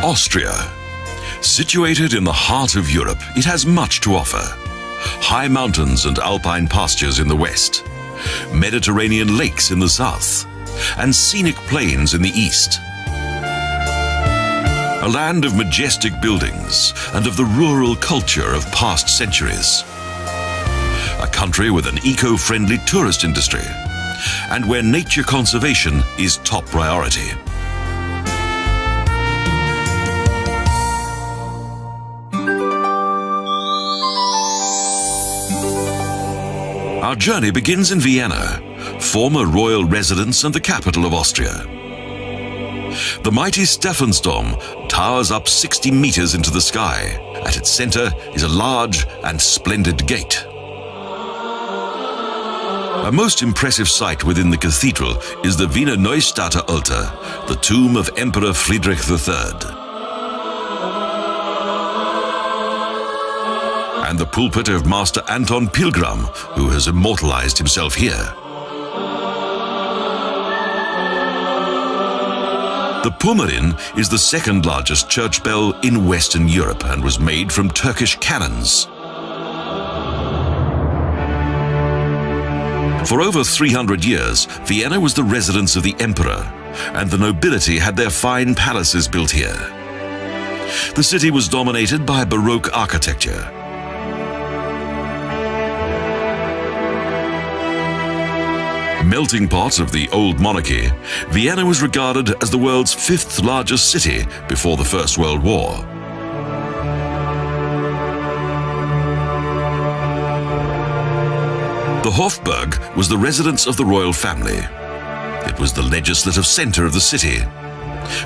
Austria. Situated in the heart of Europe, it has much to offer. High mountains and alpine pastures in the west, Mediterranean lakes in the south, and scenic plains in the east. A land of majestic buildings and of the rural culture of past centuries. A country with an eco-friendly tourist industry, and where nature conservation is top priority. Our journey begins in Vienna, former royal residence and the capital of Austria. The mighty Stephansdom towers up 60 meters into the sky. At its center is a large and splendid gate. A most impressive sight within the cathedral is the Wiener Neustadter altar, the tomb of Emperor Friedrich III. And the pulpit of Master Anton Pilgram, who has immortalized himself here. The Purmerinn is the second largest church bell in Western Europe and was made from Turkish cannons. For over 300 years, Vienna was the residence of the emperor, and the nobility had their fine palaces built here. The city was dominated by Baroque architecture. Melting pot of the old monarchy, Vienna was regarded as the world's fifth largest city before the First World War. The Hofburg was the residence of the royal family. It was the legislative center of the city.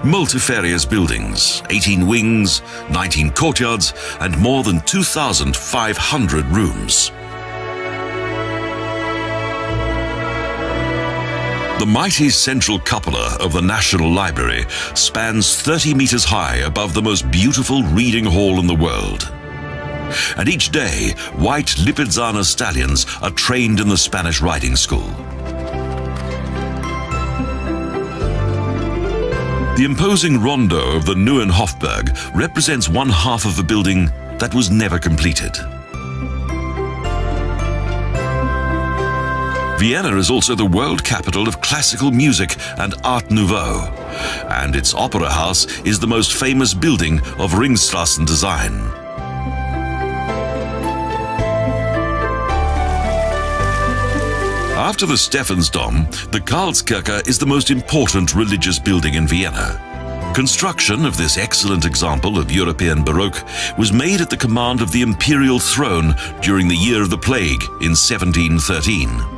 Multifarious buildings, 18 wings, 19 courtyards, and more than 2,500 rooms. The mighty central cupola of the National Library spans 30 meters high above the most beautiful reading hall in the world. And each day, white Lipizzaner stallions are trained in the Spanish riding school. The imposing rondo of the Neuen Hofburg represents one half of a building that was never completed. Vienna is also the world capital of classical music and Art Nouveau, and its opera house is the most famous building of Ringstraßen design. After the Stephansdom, the Karlskirche is the most important religious building in Vienna. Construction of this excellent example of European Baroque was made at the command of the imperial throne during the year of the plague in 1713.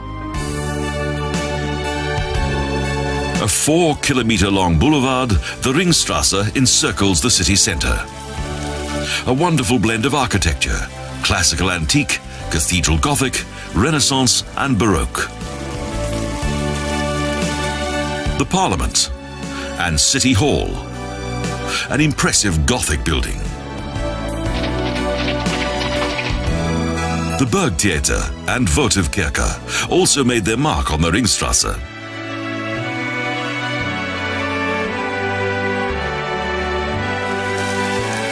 A 4-kilometer-long boulevard, the Ringstrasse encircles the city center. A wonderful blend of architecture, classical antique, cathedral Gothic, Renaissance and Baroque. The Parliament and City Hall, an impressive Gothic building. The Burgtheater and Votivkirche also made their mark on the Ringstrasse.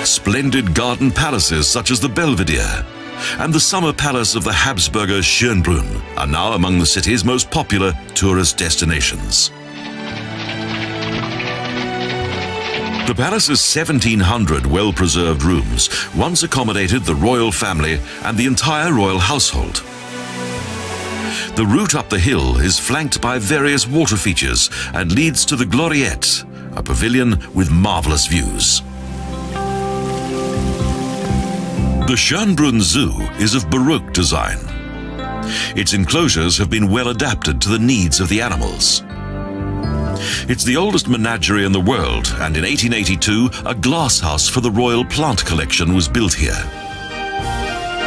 Splendid garden palaces such as the Belvedere and the summer palace of the Habsburger Schönbrunn are now among the city's most popular tourist destinations. The palace's 1,700 well-preserved rooms once accommodated the royal family and the entire royal household. The route up the hill is flanked by various water features and leads to the Gloriette, a pavilion with marvelous views. The Schönbrunn Zoo is of Baroque design. Its enclosures have been well adapted to the needs of the animals. It's the oldest menagerie in the world, and in 1882, a glasshouse for the royal plant collection was built here.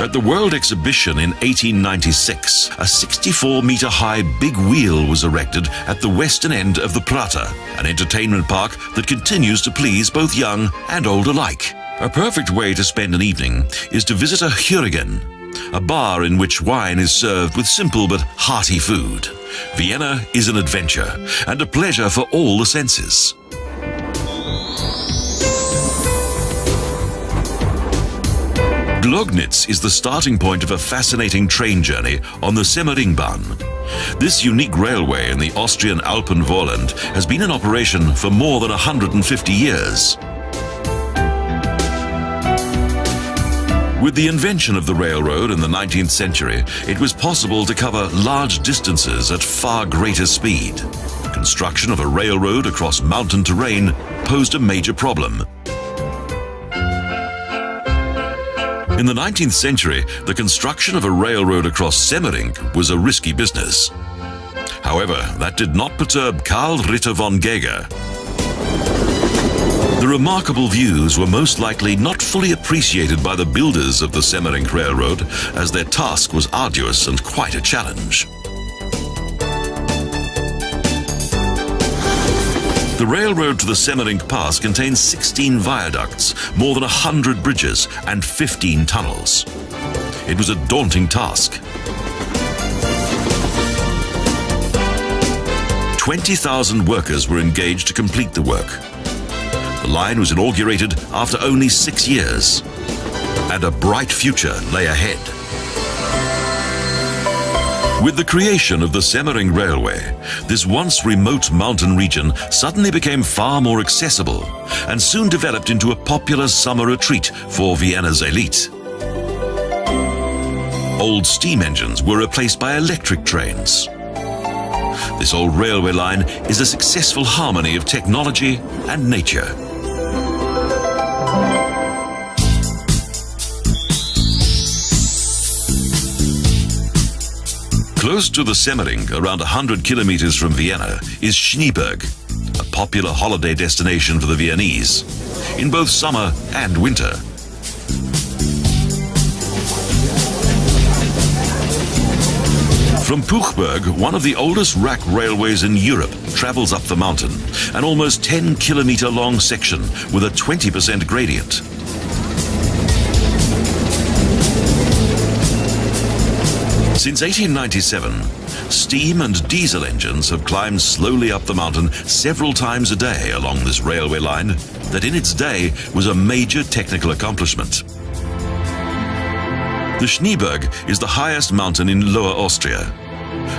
At the World Exhibition in 1896, a 64-meter-high big wheel was erected at the western end of the Prater, an entertainment park that continues to please both young and old alike. A perfect way to spend an evening is to visit a Hurigen, a bar in which wine is served with simple but hearty food. Vienna is an adventure and a pleasure for all the senses. Glognitz is the starting point of a fascinating train journey on the Semmeringbahn. This unique railway in the Austrian Alpenvorland has been in operation for more than 150 years. With the invention of the railroad in the 19th century, it was possible to cover large distances at far greater speed. Construction of a railroad across mountain terrain posed a major problem. In the 19th century, the construction of a railroad across Semmering was a risky business. However, that did not perturb Karl Ritter von Geiger. The remarkable views were most likely not fully appreciated by the builders of the Semmering Railroad, as their task was arduous and quite a challenge. The railroad to the Semmering Pass contains 16 viaducts, more than 100 bridges, and 15 tunnels. It was a daunting task. 20,000 workers were engaged to complete the work. The line was inaugurated after only 6 years, and a bright future lay ahead. With the creation of the Semmering Railway, this once remote mountain region suddenly became far more accessible and soon developed into a popular summer retreat for Vienna's elite. Old steam engines were replaced by electric trains. This old railway line is a successful harmony of technology and nature. Close to the Semmering, around 100 kilometers from Vienna, is Schneeberg, a popular holiday destination for the Viennese, in both summer and winter. From Puchberg, one of the oldest rack railways in Europe travels up the mountain, an almost 10-kilometer long section with a 20% gradient. Since 1897, steam and diesel engines have climbed slowly up the mountain several times a day along this railway line that in its day was a major technical accomplishment. The Schneeberg is the highest mountain in Lower Austria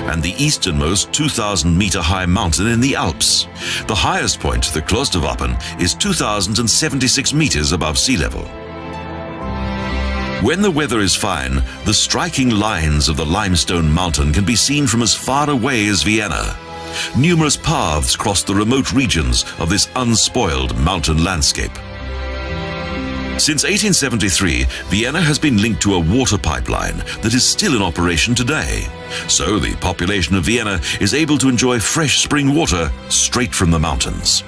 and the easternmost 2,000-meter-high mountain in the Alps. The highest point, the Klosterwappen, is 2,076 meters above sea level. When the weather is fine, the striking lines of the limestone mountain can be seen from as far away as Vienna. Numerous paths cross the remote regions of this unspoiled mountain landscape. Since 1873, Vienna has been linked to a water pipeline that is still in operation today. So the population of Vienna is able to enjoy fresh spring water straight from the mountains.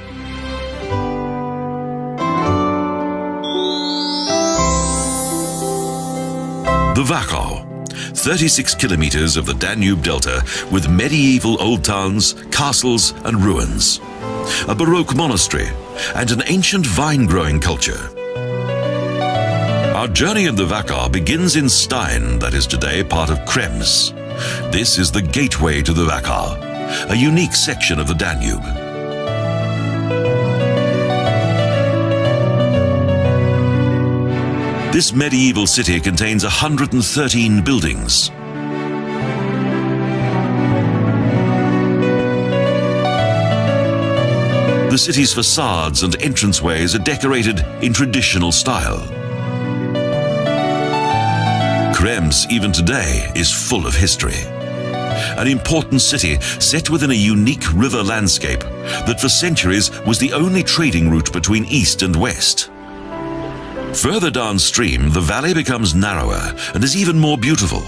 The Wachau, 36 kilometers of the Danube Delta with medieval old towns, castles and ruins, a Baroque monastery and an ancient vine-growing culture. Our journey in the Wachau begins in Stein, that is today part of Krems. This is the gateway to the Wachau, a unique section of the Danube. This medieval city contains 113 buildings. The city's facades and entranceways are decorated in traditional style. Krems, even today, is full of history. An important city set within a unique river landscape that for centuries was the only trading route between east and west. Further downstream, the valley becomes narrower and is even more beautiful.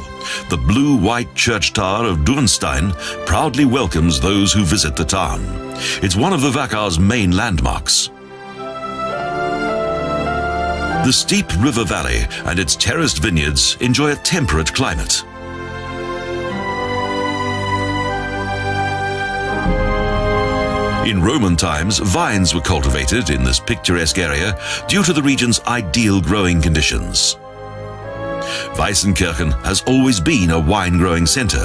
The blue-white church tower of Dürnstein proudly welcomes those who visit the town. It's one of the Wachau's main landmarks. The steep river valley and its terraced vineyards enjoy a temperate climate. In Roman times, vines were cultivated in this picturesque area due to the region's ideal growing conditions. Weißenkirchen has always been a wine-growing center.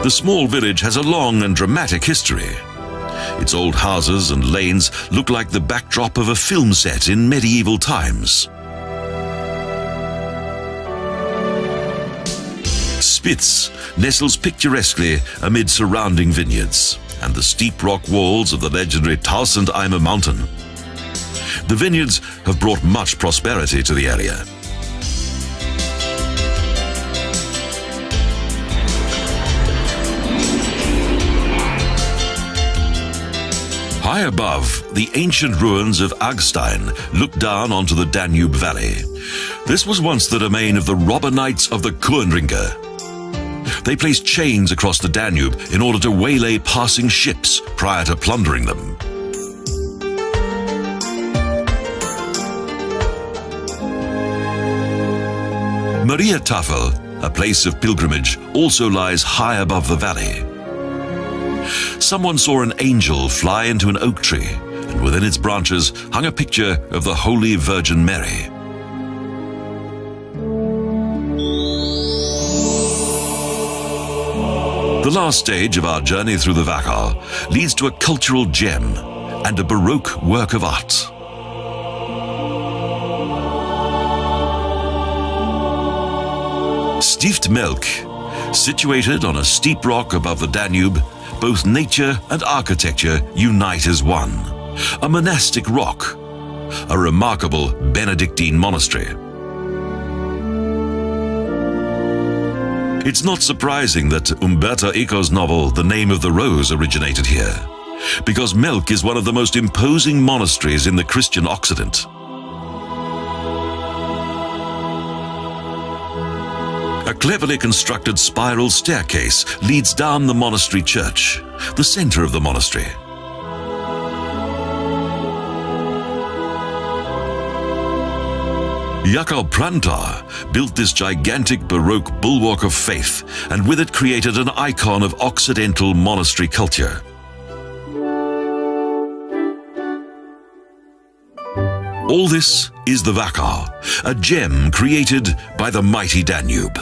The small village has a long and dramatic history. Its old houses and lanes look like the backdrop of a film set in medieval times. Spitz nestles picturesquely amid surrounding vineyards and the steep rock walls of the legendary Tausendeimer mountain. The vineyards have brought much prosperity to the area. High above, the ancient ruins of Agstein look down onto the Danube Valley. This was once the domain of the robber knights of the Kurnringe. They placed chains across the Danube in order to waylay passing ships prior to plundering them. Mariatafel, a place of pilgrimage, also lies high above the valley. Someone saw an angel fly into an oak tree, and within its branches hung a picture of the Holy Virgin Mary. The last stage of our journey through the Wachau leads to a cultural gem and a Baroque work of art. Stift Melk, situated on a steep rock above the Danube, both nature and architecture unite as one. A monastic rock, a remarkable Benedictine monastery. It's not surprising that Umberto Eco's novel The Name of the Rose originated here, because Melk is one of the most imposing monasteries in the Christian Occident. A cleverly constructed spiral staircase leads down the monastery church, the center of the monastery. Jakob Prantar built this gigantic Baroque bulwark of faith, and with it created an icon of Occidental monastery culture. All this is the Wachau, a gem created by the mighty Danube.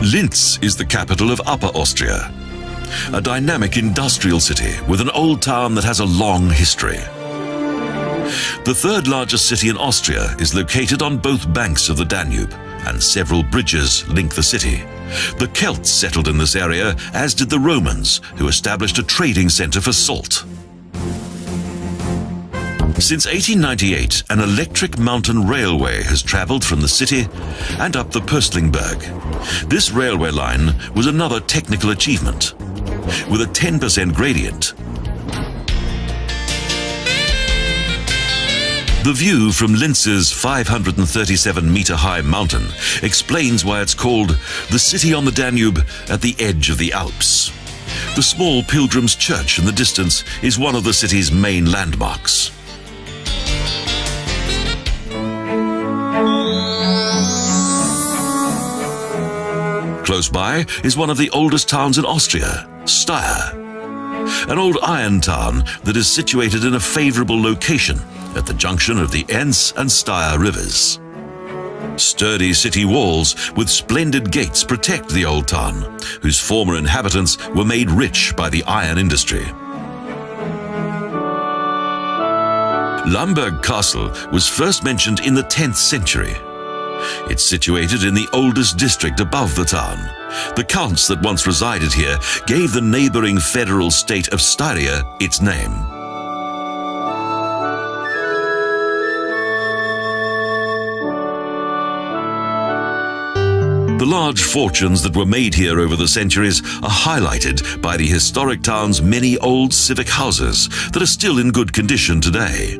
Linz is the capital of Upper Austria, a dynamic industrial city with an old town that has a long history. The third largest city in Austria is located on both banks of the Danube, and several bridges link the city. The Celts settled in this area, as did the Romans, who established a trading center for salt. Since 1898, an electric mountain railway has traveled from the city and up the Pöstlingberg. This railway line was another technical achievement, with a 10% gradient. The view from Linz's 537-meter-high mountain explains why it's called the city on the Danube at the edge of the Alps. The small pilgrim's church in the distance is one of the city's main landmarks. Close by is one of the oldest towns in Austria, Steyr, an old iron town that is situated in a favorable location at the junction of the Enns and Steyr rivers. Sturdy city walls with splendid gates protect the old town, whose former inhabitants were made rich by the iron industry. Lamberg Castle was first mentioned in the 10th century. It's situated in the oldest district above the town. The counts that once resided here gave the neighboring federal state of Styria its name. The large fortunes that were made here over the centuries are highlighted by the historic town's many old civic houses that are still in good condition today.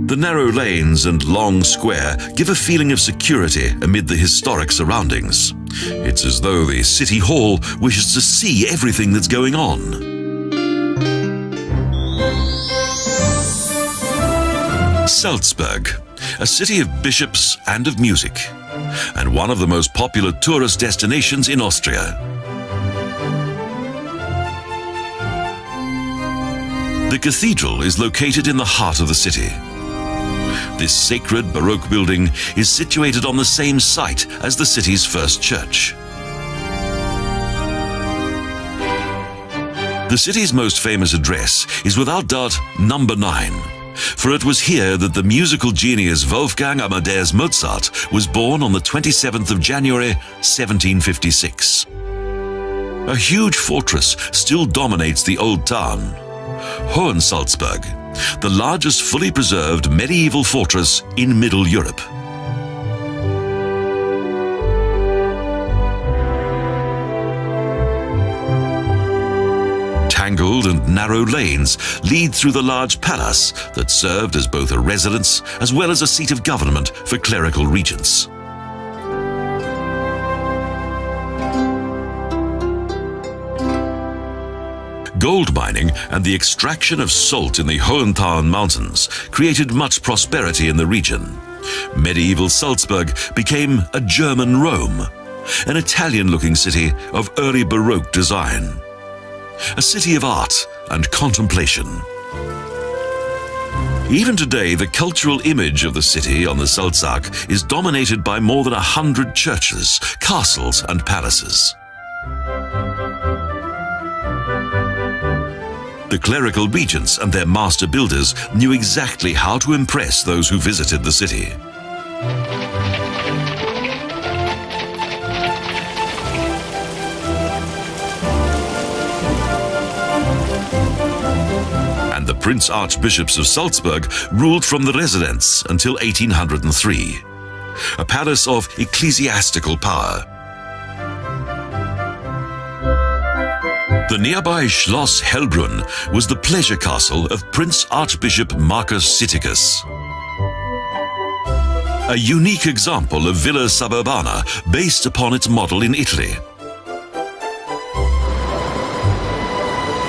The narrow lanes and long square give a feeling of security amid the historic surroundings. It's as though the city hall wishes to see everything that's going on. Salzburg, a city of bishops and of music, and one of the most popular tourist destinations in Austria. The cathedral is located in the heart of the city. This sacred Baroque building is situated on the same site as the city's first church. The city's most famous address is without doubt number 9, for it was here that the musical genius Wolfgang Amadeus Mozart was born on the 27th of January 1756. A huge fortress still dominates the old town. Hohensalzburg, the largest fully preserved medieval fortress in Middle Europe. Tangled and narrow lanes lead through the large palace that served as both a residence as well as a seat of government for clerical regents. Gold mining and the extraction of salt in the Hohenzollern Mountains created much prosperity in the region. Medieval Salzburg became a German Rome, an Italian-looking city of early Baroque design. A city of art and contemplation. Even today, the cultural image of the city on the Salzach is dominated by more than 100 churches, castles and palaces. The clerical regents and their master builders knew exactly how to impress those who visited the city. And the Prince Archbishops of Salzburg ruled from the residence until 1803, a palace of ecclesiastical power. The nearby Schloss Hellbrunn was the pleasure castle of Prince Archbishop Marcus Sitticus. A unique example of villa suburbana based upon its model in Italy.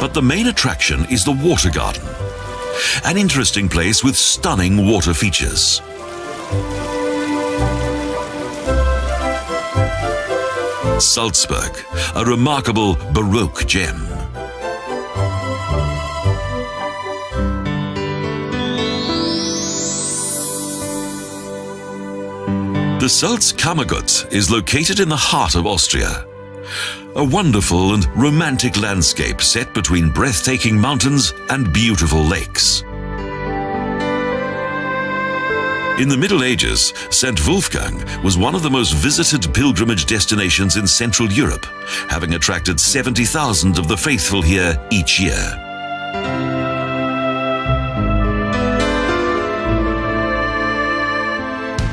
But the main attraction is the Water Garden, an interesting place with stunning water features. Salzburg, a remarkable Baroque gem. The Salzkammergut is located in the heart of Austria. A wonderful and romantic landscape set between breathtaking mountains and beautiful lakes. In the Middle Ages, St. Wolfgang was one of the most visited pilgrimage destinations in Central Europe, having attracted 70,000 of the faithful here each year.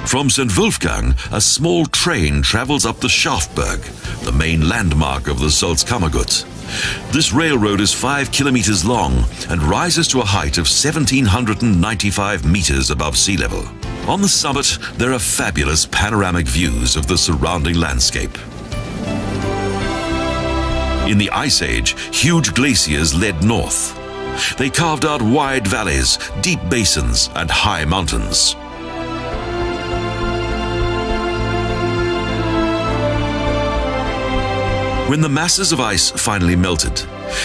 From St. Wolfgang, a small train travels up the Schafberg, the main landmark of the Salzkammergut. This railroad is 5 kilometers long and rises to a height of 1,795 meters above sea level. On the summit, there are fabulous panoramic views of the surrounding landscape. In the Ice Age, huge glaciers led north. They carved out wide valleys, deep basins, and high mountains. When the masses of ice finally melted,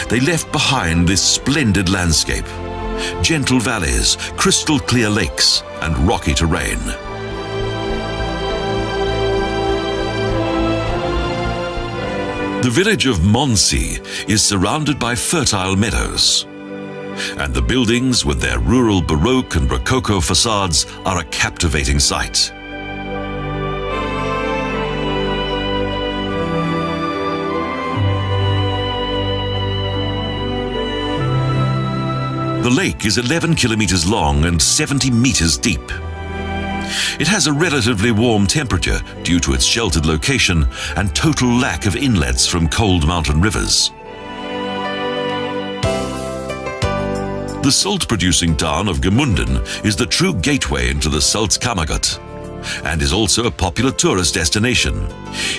they left behind this splendid landscape. Gentle valleys, crystal clear lakes, and rocky terrain. The village of Mondsee is surrounded by fertile meadows. And the buildings with their rural Baroque and Rococo facades are a captivating sight. The lake is 11 kilometers long and 70 meters deep. It has a relatively warm temperature due to its sheltered location and total lack of inlets from cold mountain rivers. The salt-producing town of Gmunden is the true gateway into the Salzkammergut and is also a popular tourist destination.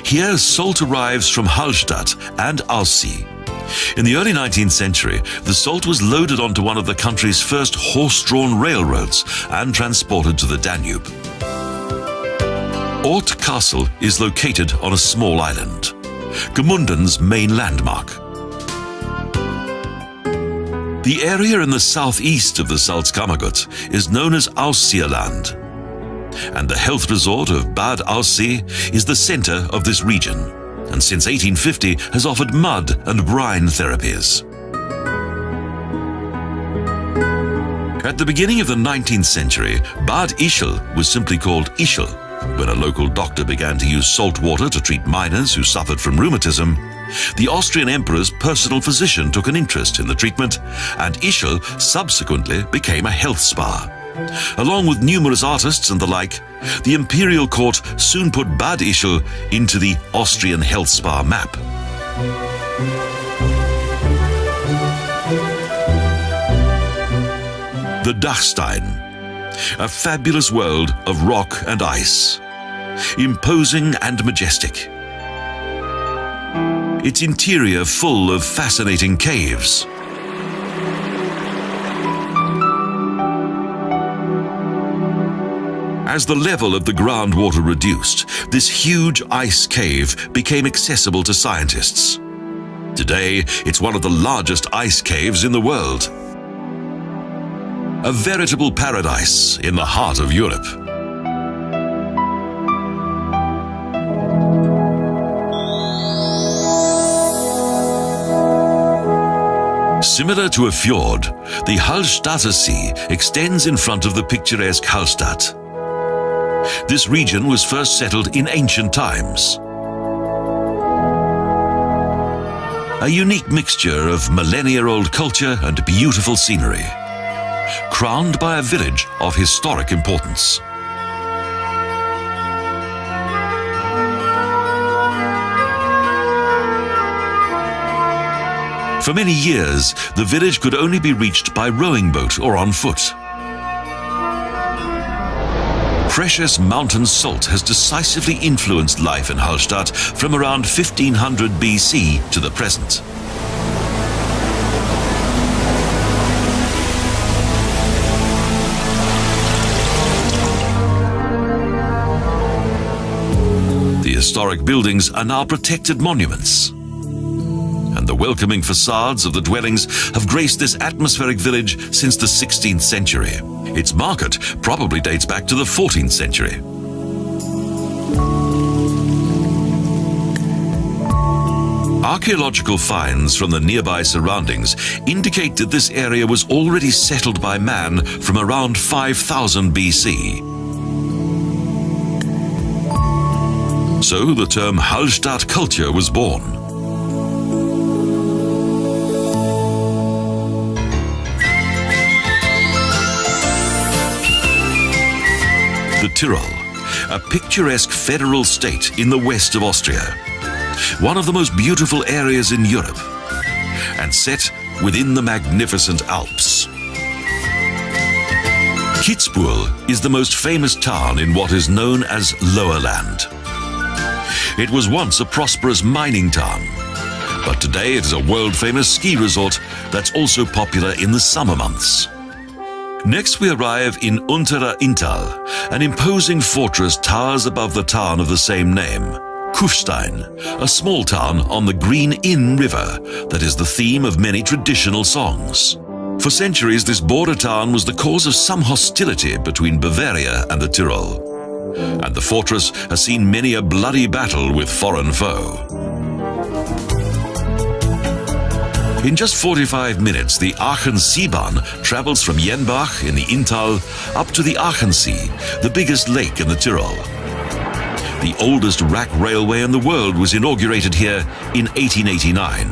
Here, salt arrives from Hallstatt and Aussee. In the early 19th century, the salt was loaded onto one of the country's first horse-drawn railroads and transported to the Danube. Ort Castle is located on a small island, Gmunden's main landmark. The area in the southeast of the Salzkammergut is known as Aussierland, and the health resort of Bad Aussee is the center of this region, and since 1850 has offered mud and brine therapies. At the beginning of the 19th century, Bad Ischl was simply called Ischl. When a local doctor began to use salt water to treat miners who suffered from rheumatism, the Austrian emperor's personal physician took an interest in the treatment, and Ischl subsequently became a health spa. Along with numerous artists and the like, the imperial court soon put Bad Ischl into the Austrian health spa map. The Dachstein, a fabulous world of rock and ice, imposing and majestic. Its interior full of fascinating caves. As the level of the groundwater reduced, this huge ice cave became accessible to scientists. Today, it's one of the largest ice caves in the world. A veritable paradise in the heart of Europe. Similar to a fjord, the Hallstatter Sea extends in front of the picturesque Hallstatt. This region was first settled in ancient times. A unique mixture of millennia-old culture and beautiful scenery, crowned by a village of historic importance. For many years, the village could only be reached by rowing boat or on foot. Precious mountain salt has decisively influenced life in Hallstatt from around 1500 BC to the present. The historic buildings are now protected monuments, and the welcoming facades of the dwellings have graced this atmospheric village since the 16th century. Its market probably dates back to the 14th century. Archaeological finds from the nearby surroundings indicate that this area was already settled by man from around 5000 BC. So the term Hallstatt culture was born. The Tyrol, a picturesque federal state in the west of Austria, one of the most beautiful areas in Europe, and set within the magnificent Alps. Kitzbühel is the most famous town in what is known as Lowerland. It was once a prosperous mining town, but today it is a world-famous ski resort that's also popular in the summer months. Next we arrive in Unterer Inntal. An imposing fortress towers above the town of the same name, Kufstein, a small town on the Green Inn River that is the theme of many traditional songs. For centuries, this border town was the cause of some hostility between Bavaria and the Tyrol, and the fortress has seen many a bloody battle with foreign foe. In just 45 minutes, the Aachen Seebahn travels from Jenbach in the Inntal up to the Aachensee, the biggest lake in the Tyrol. The oldest rack railway in the world was inaugurated here in 1889.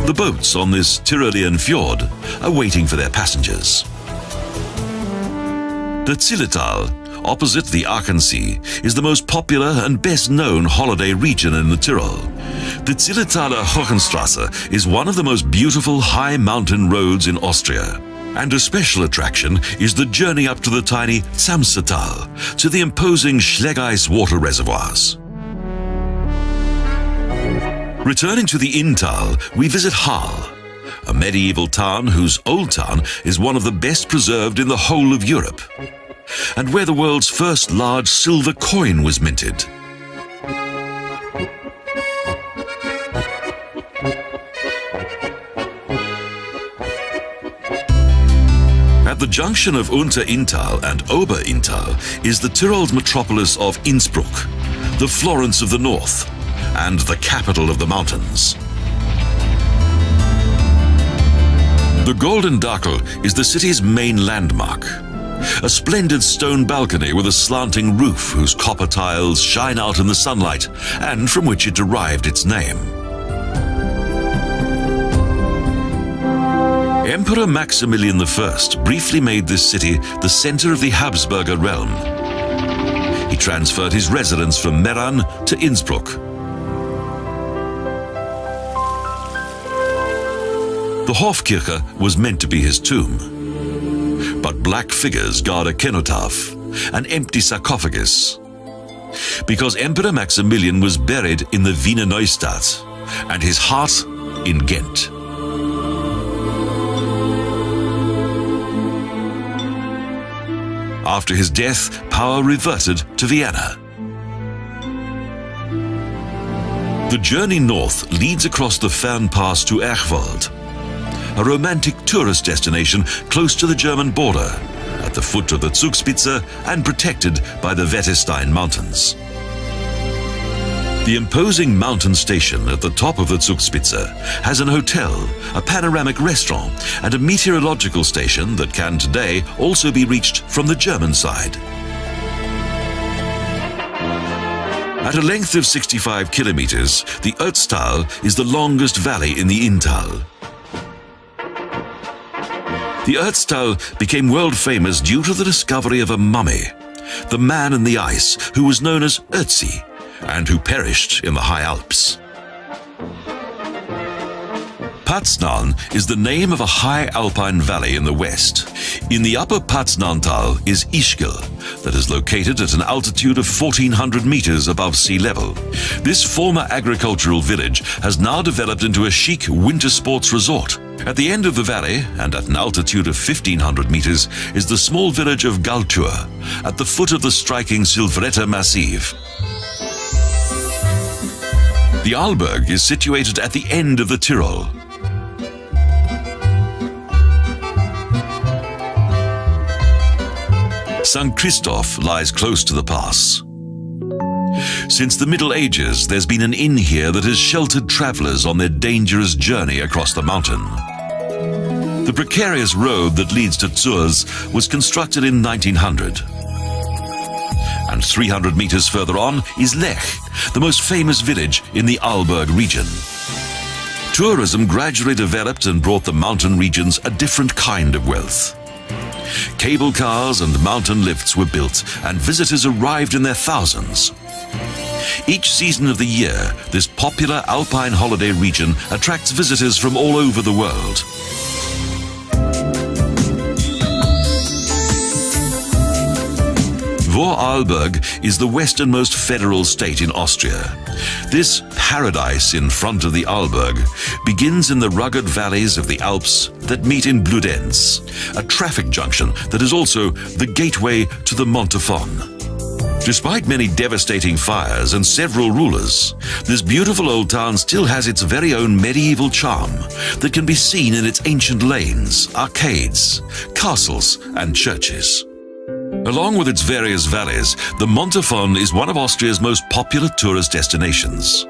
The boats on this Tyrolean fjord are waiting for their passengers. The Zillertal, opposite the Aachensee, is the most popular and best-known holiday region in the Tyrol. The Zillertaler Hohenstrasse is one of the most beautiful high mountain roads in Austria, and a special attraction is the journey up to the tiny Zamstertal, to the imposing Schleggeis water reservoirs. Returning to the Inntal, we visit Halle, a medieval town whose old town is one of the best preserved in the whole of Europe, and where the world's first large silver coin was minted. At the junction of Unter-Inntal and Ober-Inntal is the Tyrol's metropolis of Innsbruck, the Florence of the North, and the capital of the mountains. The Golden Dakel is the city's main landmark, a splendid stone balcony with a slanting roof whose copper tiles shine out in the sunlight and from which it derived its name. Emperor Maximilian I briefly made this city the center of the Habsburger realm. He transferred his residence from Meran to Innsbruck. The Hofkirche was meant to be his tomb. But black figures guard a cenotaph, an empty sarcophagus, because Emperor Maximilian was buried in the Wiener Neustadt and his heart in Ghent. After his death, power reverted to Vienna. The journey north leads across the Fernpass to Erchwald, a romantic tourist destination close to the German border, at the foot of the Zugspitze and protected by the Wettestein Mountains. The imposing mountain station at the top of the Zugspitze has an hotel, a panoramic restaurant, and a meteorological station that can today also be reached from the German side. At a length of 65 kilometers, the Ötztal is the longest valley in the Inntal. The Ötztal became world famous due to the discovery of a mummy, the man in the ice, who was known as Ötzi, and who perished in the high Alps. Paznaun is the name of a high alpine valley in the west. In the upper Paznauntal is Ischgl, that is located at an altitude of 1,400 meters above sea level. This former agricultural village has now developed into a chic winter sports resort. At the end of the valley, and at an altitude of 1,500 meters, is the small village of Galtur, at the foot of the striking Silvretta Massiv. The Arlberg is situated at the end of the Tyrol. St. Christoph lies close to the pass. Since the Middle Ages, there's been an inn here that has sheltered travelers on their dangerous journey across the mountain. The precarious road that leads to Zurs was constructed in 1900. And 300 meters further on is Lech, the most famous village in the Arlberg region. Tourism gradually developed and brought the mountain regions a different kind of wealth. Cable cars and mountain lifts were built, and visitors arrived in their thousands. Each season of the year, this popular alpine holiday region attracts visitors from all over the world. Vorarlberg is the westernmost federal state in Austria. This paradise in front of the Arlberg begins in the rugged valleys of the Alps that meet in Bludenz, a traffic junction that is also the gateway to the Montafon. Despite many devastating fires and several rulers, this beautiful old town still has its very own medieval charm that can be seen in its ancient lanes, arcades, castles, and churches. Along with its various valleys, the Montafon is one of Austria's most popular tourist destinations.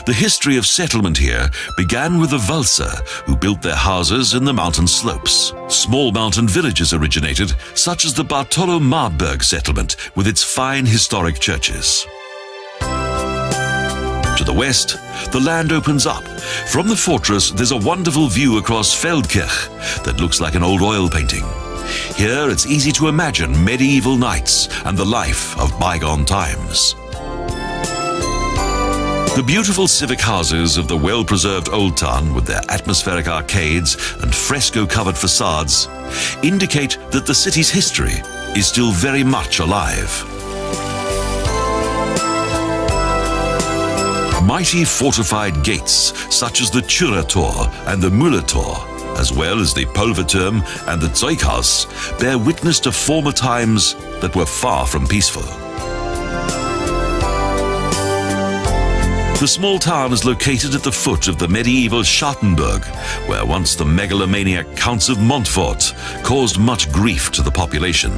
The history of settlement here began with the Walser, who built their houses in the mountain slopes. Small mountain villages originated, such as the Bartolo Marburg settlement with its fine historic churches. To the west, the land opens up. From the fortress, there's a wonderful view across Feldkirch that looks like an old oil painting. Here, it's easy to imagine medieval knights and the life of bygone times. The beautiful civic houses of the well-preserved Old Town, with their atmospheric arcades and fresco-covered facades, indicate that the city's history is still very much alive. Mighty fortified gates, such as the Türertor and the Müllertor, as well as the Pulverturm and the Zeughaus, bear witness to former times that were far from peaceful. The small town is located at the foot of the medieval Schattenberg, where once the megalomaniac Counts of Montfort caused much grief to the population.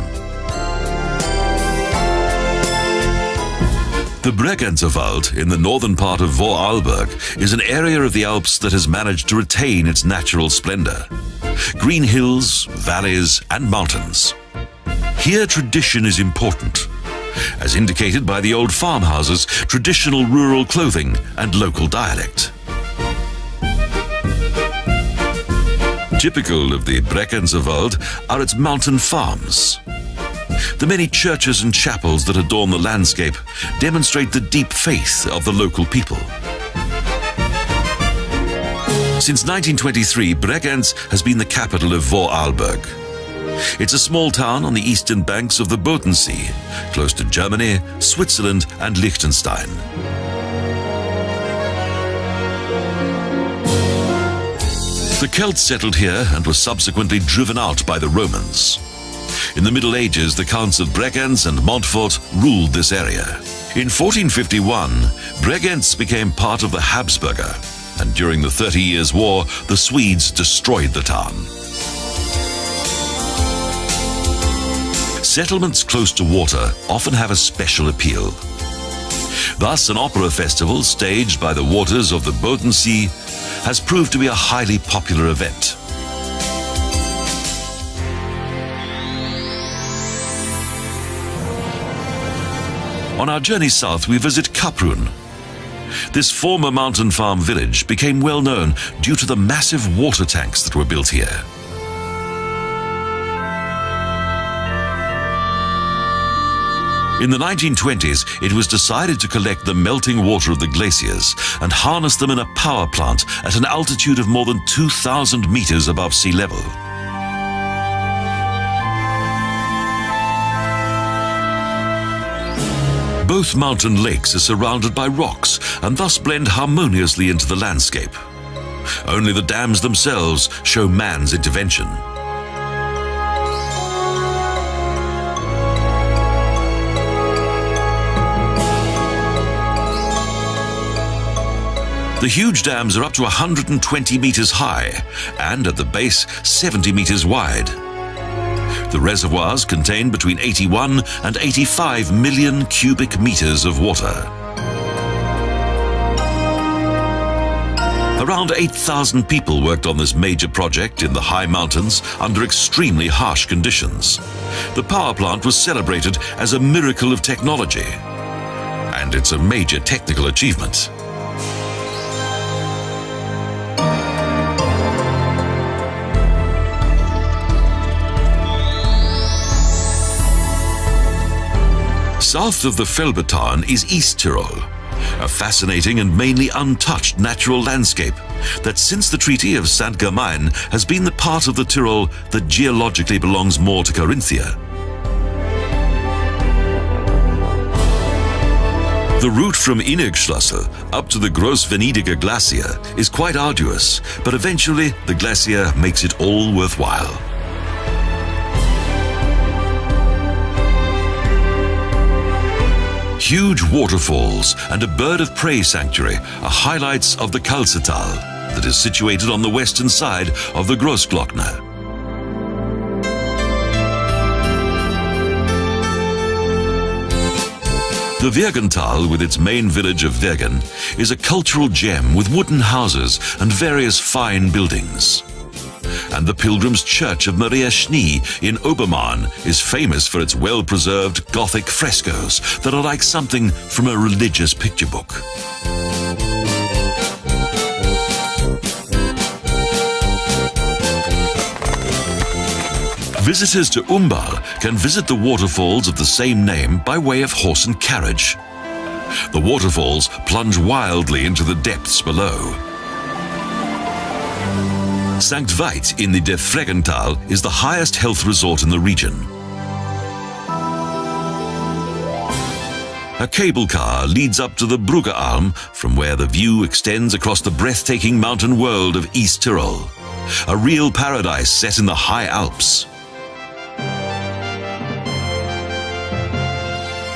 The Bregenzerwald in the northern part of Vorarlberg is an area of the Alps that has managed to retain its natural splendor. Green hills, valleys, and mountains. Here tradition is important, as indicated by the old farmhouses, traditional rural clothing, and local dialect. Typical of the Bregenzerwald are its mountain farms. The many churches and chapels that adorn the landscape demonstrate the deep faith of the local people. Since 1923, Bregenz has been the capital of Vorarlberg. It's a small town on the eastern banks of the Bodensee, close to Germany, Switzerland, and Liechtenstein. The Celts settled here and were subsequently driven out by the Romans. In the Middle Ages, the Counts of Bregenz and Montfort ruled this area. In 1451, Bregenz became part of the Habsburger, and during the 30 Years' War, the Swedes destroyed the town. Settlements close to water often have a special appeal. Thus, an opera festival staged by the waters of the Bodensee has proved to be a highly popular event. On our journey south, we visit Kaprun. This former mountain farm village became well known due to the massive water tanks that were built here. In the 1920s, it was decided to collect the melting water of the glaciers and harness them in a power plant at an altitude of more than 2,000 meters above sea level. Both mountain lakes are surrounded by rocks and thus blend harmoniously into the landscape. Only the dams themselves show man's intervention. The huge dams are up to 120 meters high and at the base 70 meters wide. The reservoirs contain between 81 and 85 million cubic meters of water. Around 8,000 people worked on this major project in the high mountains under extremely harsh conditions. The power plant was celebrated as a miracle of technology, and it's a major technical achievement. South of the Felbertarn is East Tyrol, a fascinating and mainly untouched natural landscape that since the Treaty of Saint-Germain has been the part of the Tyrol that geologically belongs more to Carinthia. The route from Innerschlössl up to the Großvenediger Glacier is quite arduous, but eventually the glacier makes it all worthwhile. Huge waterfalls and a bird of prey sanctuary are highlights of the Kalsetal that is situated on the western side of the Großglockner. The Wirgental, with its main village of Wirgen, is a cultural gem with wooden houses and various fine buildings. And the Pilgrim's Church of Maria Schnee in Obermarn is famous for its well-preserved Gothic frescoes that are like something from a religious picture book. Visitors to Umbal can visit the waterfalls of the same name by way of horse and carriage. The waterfalls plunge wildly into the depths below. St. Veit in the De Fregental is the highest health resort in the region. A cable car leads up to the Bruggealm, from where the view extends across the breathtaking mountain world of East Tyrol, a real paradise set in the high Alps.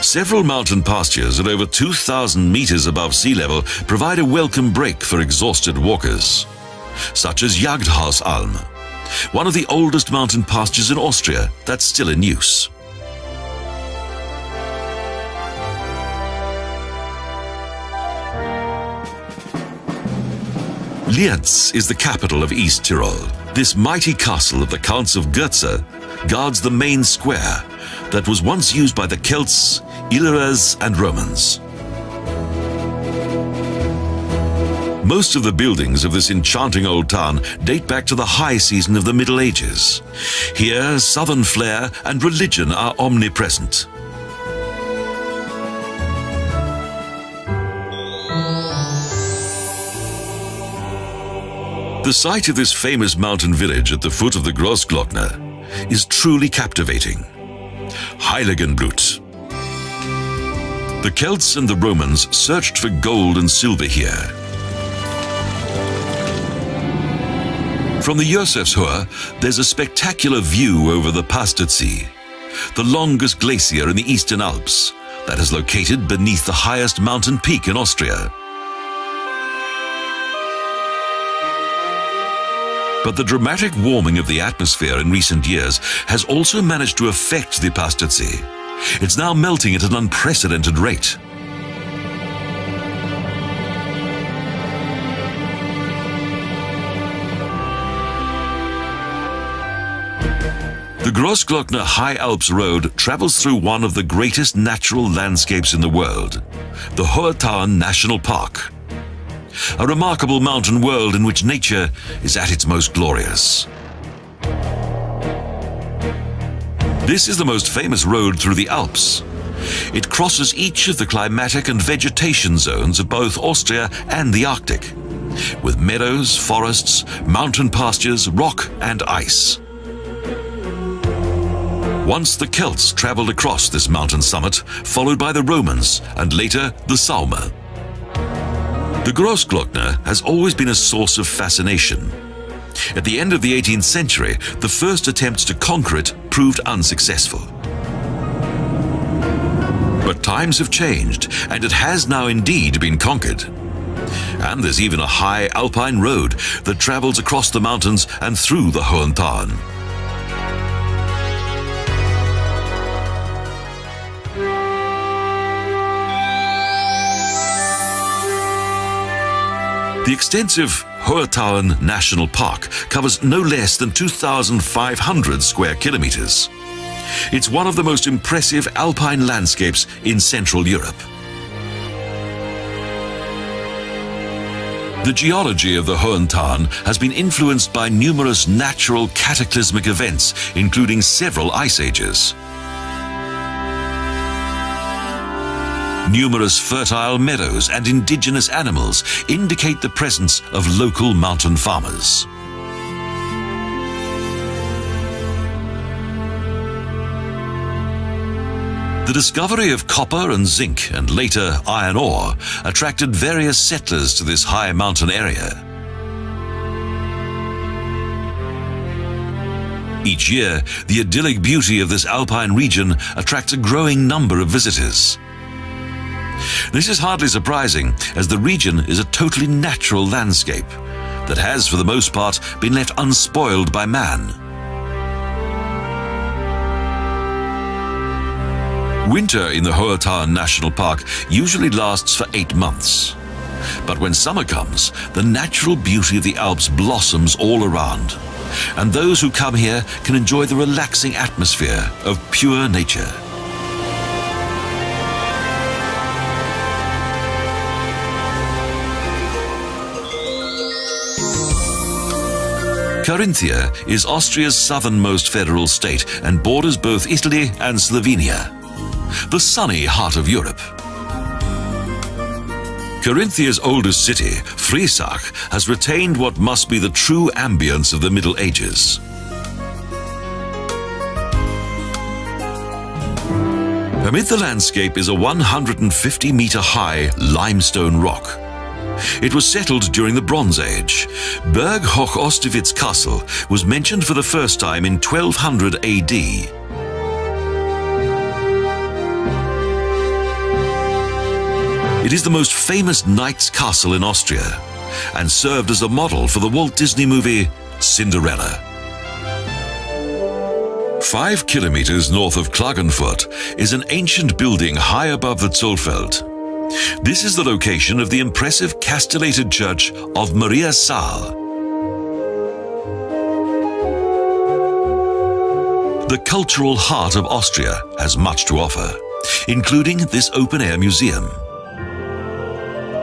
Several mountain pastures at over 2,000 meters above sea level provide a welcome break for exhausted walkers, such as Jagdhausalm, one of the oldest mountain pastures in Austria that's still in use. Lienz is the capital of East Tyrol. This mighty castle of the Counts of Goetze guards the main square that was once used by the Celts, Illyrians and Romans. Most of the buildings of this enchanting old town date back to the high season of the Middle Ages. Here, southern flair and religion are omnipresent. The sight of this famous mountain village at the foot of the Großglockner is truly captivating. Heiligenblut. The Celts and the Romans searched for gold and silver here. From the Josefshöhe, there's a spectacular view over the Pastersee, the longest glacier in the Eastern Alps that is located beneath the highest mountain peak in Austria. But the dramatic warming of the atmosphere in recent years has also managed to affect the Pastersee. It's now melting at an unprecedented rate. The Großglockner High Alps Road travels through one of the greatest natural landscapes in the world, the Hohe Tauern National Park. A remarkable mountain world in which nature is at its most glorious. This is the most famous road through the Alps. It crosses each of the climatic and vegetation zones of both Austria and the Arctic, with meadows, forests, mountain pastures, rock and ice. Once the Celts traveled across this mountain summit, followed by the Romans and later the Saumer. The Großglockner has always been a source of fascination. At the end of the 18th century, the first attempts to conquer it proved unsuccessful. But times have changed, and it has now indeed been conquered. And there's even a high alpine road that travels across the mountains and through the Hohen Tauern. The extensive Hohe Tauern National Park covers no less than 2,500 square kilometers. It's one of the most impressive alpine landscapes in Central Europe. The geology of the Hohen Tauern has been influenced by numerous natural cataclysmic events, including several ice ages. Numerous fertile meadows and indigenous animals indicate the presence of local mountain farmers. The discovery of copper and zinc and later iron ore attracted various settlers to this high mountain area. Each year, the idyllic beauty of this alpine region attracts a growing number of visitors. This is hardly surprising, as the region is a totally natural landscape that has, for the most part, been left unspoiled by man. Winter in the Hohe Tauern National Park usually lasts for 8 months. But when summer comes, the natural beauty of the Alps blossoms all around, and those who come here can enjoy the relaxing atmosphere of pure nature. Carinthia is Austria's southernmost federal state and borders both Italy and Slovenia, the sunny heart of Europe. Carinthia's oldest city, Friesach, has retained what must be the true ambience of the Middle Ages. Amid the landscape is a 150-meter-high limestone rock. It was settled during the Bronze Age. Berg Hoch Ostewitz Castle was mentioned for the first time in 1200 AD. It is the most famous knight's castle in Austria and served as a model for the Walt Disney movie Cinderella. 5 kilometers north of Klagenfurt is an ancient building high above the Zollfeld. This is the location of the impressive castellated church of Maria Saal. The cultural heart of Austria has much to offer, including this open-air museum.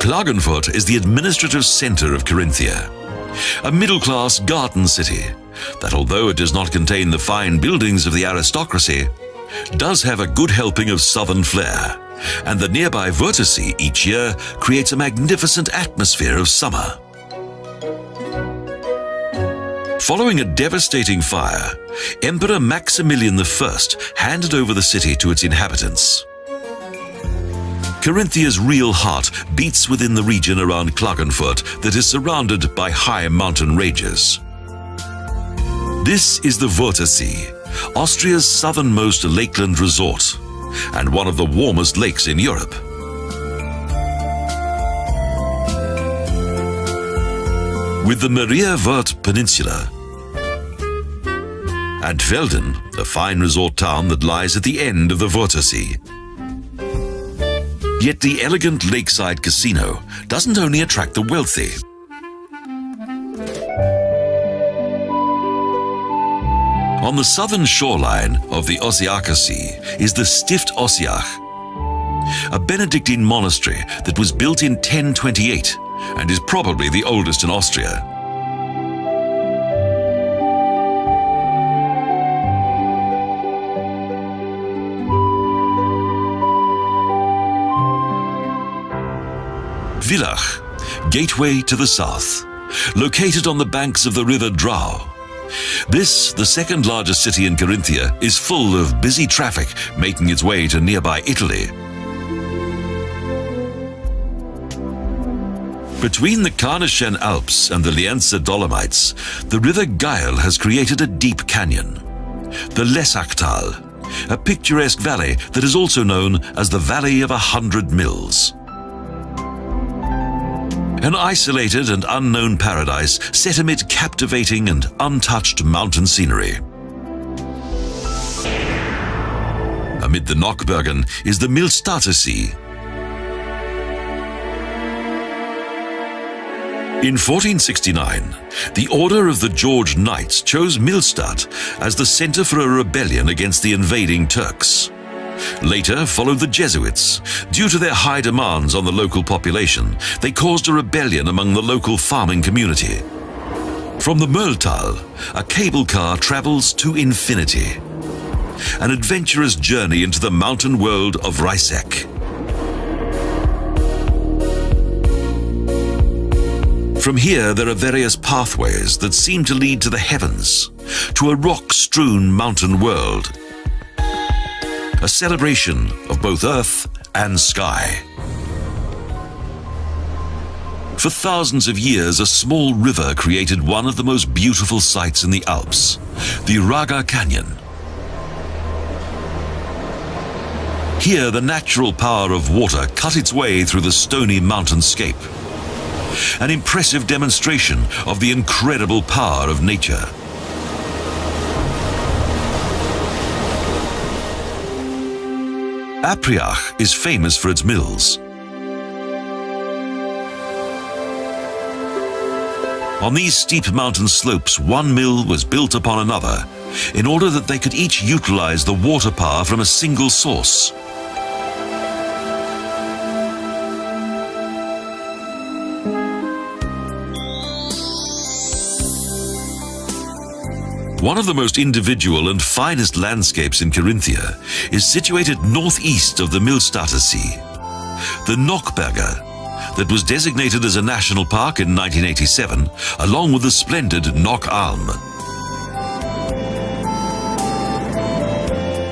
Klagenfurt is the administrative center of Carinthia, a middle-class garden city that, although it does not contain the fine buildings of the aristocracy, does have a good helping of southern flair, and the nearby Wörthersee each year creates a magnificent atmosphere of summer. Following a devastating fire, Emperor Maximilian I handed over the city to its inhabitants. Carinthia's real heart beats within the region around Klagenfurt that is surrounded by high mountain ranges. This is the Wörthersee, Austria's southernmost lakeland resort, and one of the warmest lakes in Europe. With the Maria Wörth Peninsula and Velden, a fine resort town that lies at the end of the Wörthersee. Yet the elegant lakeside casino doesn't only attract the wealthy. On the southern shoreline of the Ossiacher Sea is the Stift Ossiach, a Benedictine monastery that was built in 1028 and is probably the oldest in Austria. Villach, gateway to the south, located on the banks of the river Drau. This, the second largest city in Carinthia, is full of busy traffic making its way to nearby Italy. Between the Karnischen Alps and the Lienzer Dolomites, the river Geil has created a deep canyon, the Lessachtal, a picturesque valley that is also known as the Valley of 100 Mills. An isolated and unknown paradise set amid captivating and untouched mountain scenery. Amid the Nockbergen is the Millstatter Sea. In 1469, the Order of the George Knights chose Millstatt as the center for a rebellion against the invading Turks. Later followed the Jesuits. Due to their high demands on the local population, they caused a rebellion among the local farming community. From the Mölltal, a cable car travels to infinity. An adventurous journey into the mountain world of Reisseck. From here, there are various pathways that seem to lead to the heavens, to a rock-strewn mountain world. A celebration of both earth and sky. For thousands of years, a small river created one of the most beautiful sights in the Alps, the Raga Canyon. Here, the natural power of water cut its way through the stony mountainscape. An impressive demonstration of the incredible power of nature. Apriach is famous for its mills. On these steep mountain slopes, one mill was built upon another in order that they could each utilize the water power from a single source. One of the most individual and finest landscapes in Carinthia is situated northeast of the Millstatter Sea. The Nockberger, that was designated as a national park in 1987, along with the splendid Nockalm.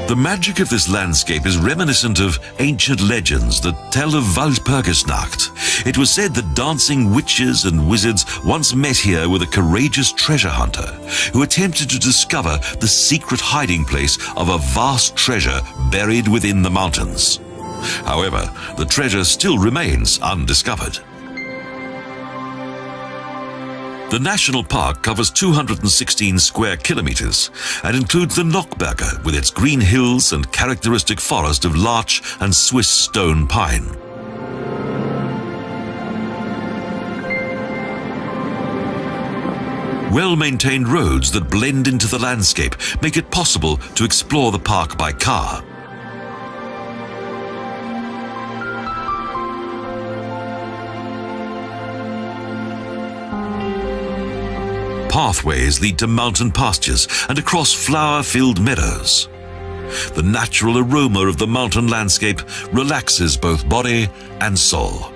The magic of this landscape is reminiscent of ancient legends that tell of Walpurgisnacht. It was said that dancing witches and wizards once met here with a courageous treasure hunter who attempted to discover the secret hiding place of a vast treasure buried within the mountains. However, the treasure still remains undiscovered. The national park covers 216 square kilometers and includes the Nockberge with its green hills and characteristic forest of larch and Swiss stone pine. Well-maintained roads that blend into the landscape make it possible to explore the park by car. Pathways lead to mountain pastures and across flower-filled meadows. The natural aroma of the mountain landscape relaxes both body and soul.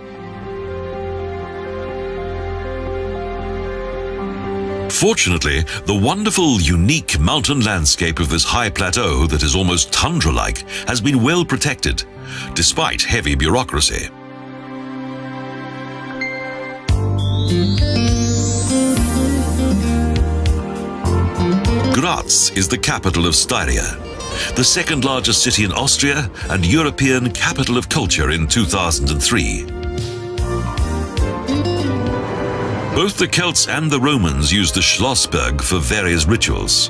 Fortunately, the wonderful, unique mountain landscape of this high plateau that is almost tundra-like has been well protected, despite heavy bureaucracy. Graz is the capital of Styria, the second largest city in Austria and European Capital of Culture in 2003. Both the Celts and the Romans used the Schlossberg for various rituals.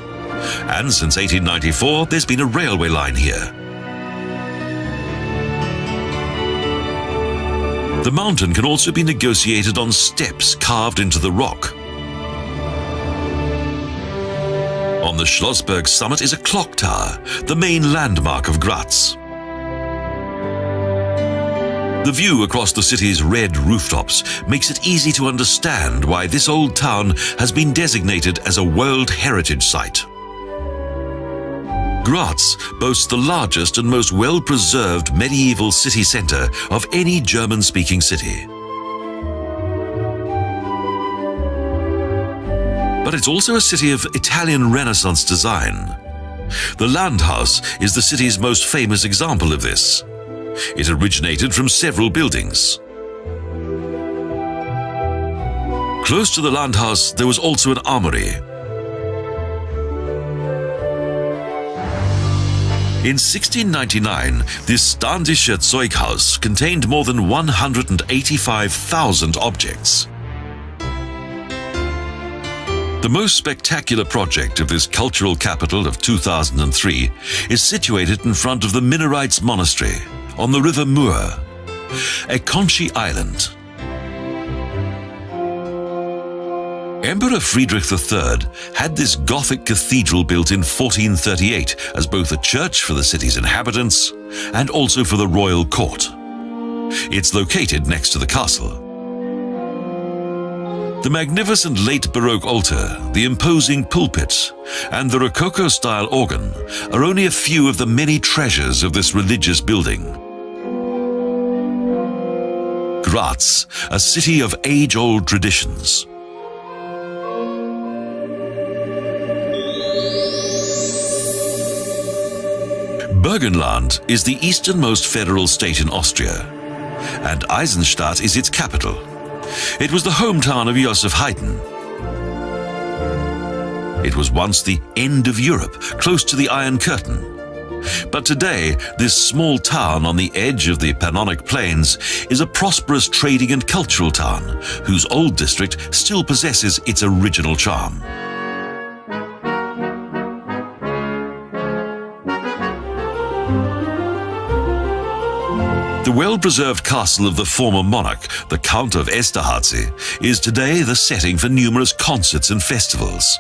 And since 1894, there's been a railway line here. The mountain can also be negotiated on steps carved into the rock. On the Schlossberg summit is a clock tower, the main landmark of Graz. The view across the city's red rooftops makes it easy to understand why this old town has been designated as a World Heritage Site. Graz boasts the largest and most well-preserved medieval city centre of any German-speaking city. But it's also a city of Italian Renaissance design. The Landhaus is the city's most famous example of this. It originated from several buildings. Close to the Landhaus, there was also an armory. In 1699, this Standische Zeughaus contained more than 185,000 objects. The most spectacular project of this cultural capital of 2003 is situated in front of the Minorites Monastery on the River Mur, a Conchi island. Emperor Friedrich III had this Gothic cathedral built in 1438 as both a church for the city's inhabitants and also for the royal court. It's located next to the castle. The magnificent late Baroque altar, the imposing pulpit, and the Rococo-style organ are only a few of the many treasures of this religious building. Graz, a city of age-old traditions. Burgenland is the easternmost federal state in Austria, and Eisenstadt is its capital. It was the hometown of Joseph Haydn. It was once the end of Europe, close to the Iron Curtain. But today, this small town on the edge of the Pannonic Plains is a prosperous trading and cultural town, whose old district still possesses its original charm. The well-preserved castle of the former monarch, the Count of Esterházy, is today the setting for numerous concerts and festivals.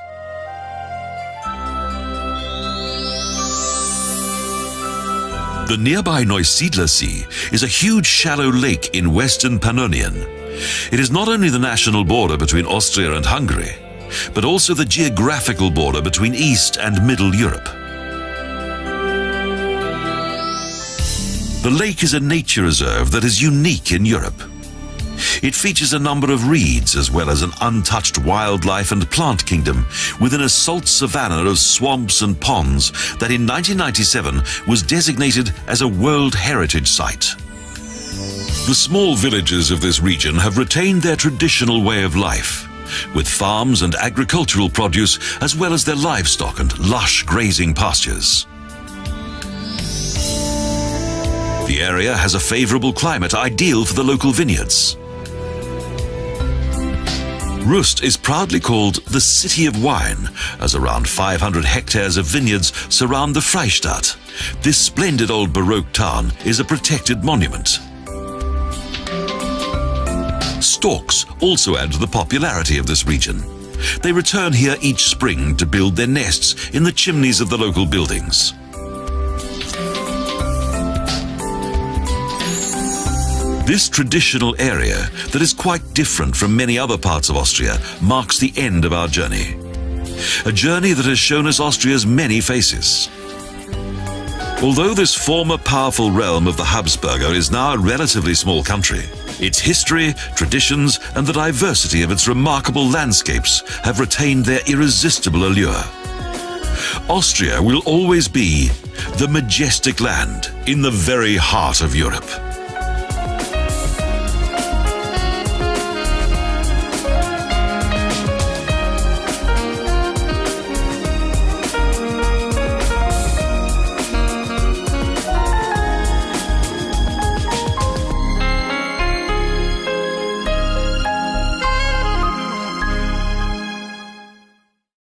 The nearby Neusiedler Sea is a huge shallow lake in western Pannonien. It is not only the national border between Austria and Hungary, but also the geographical border between East and Middle Europe. The lake is a nature reserve that is unique in Europe. It features a number of reeds as well as an untouched wildlife and plant kingdom within a salt savanna of swamps and ponds that in 1997 was designated as a World Heritage Site. The small villages of this region have retained their traditional way of life, with farms and agricultural produce as well as their livestock and lush grazing pastures. The area has a favorable climate ideal for the local vineyards. Rust is proudly called the City of Wine, as around 500 hectares of vineyards surround the Freistadt. This splendid old Baroque town is a protected monument. Storks also add to the popularity of this region. They return here each spring to build their nests in the chimneys of the local buildings. This traditional area, that is quite different from many other parts of Austria, marks the end of our journey. A journey that has shown us Austria's many faces. Although this former powerful realm of the Habsburger is now a relatively small country, its history, traditions, and the diversity of its remarkable landscapes have retained their irresistible allure. Austria will always be the majestic land in the very heart of Europe.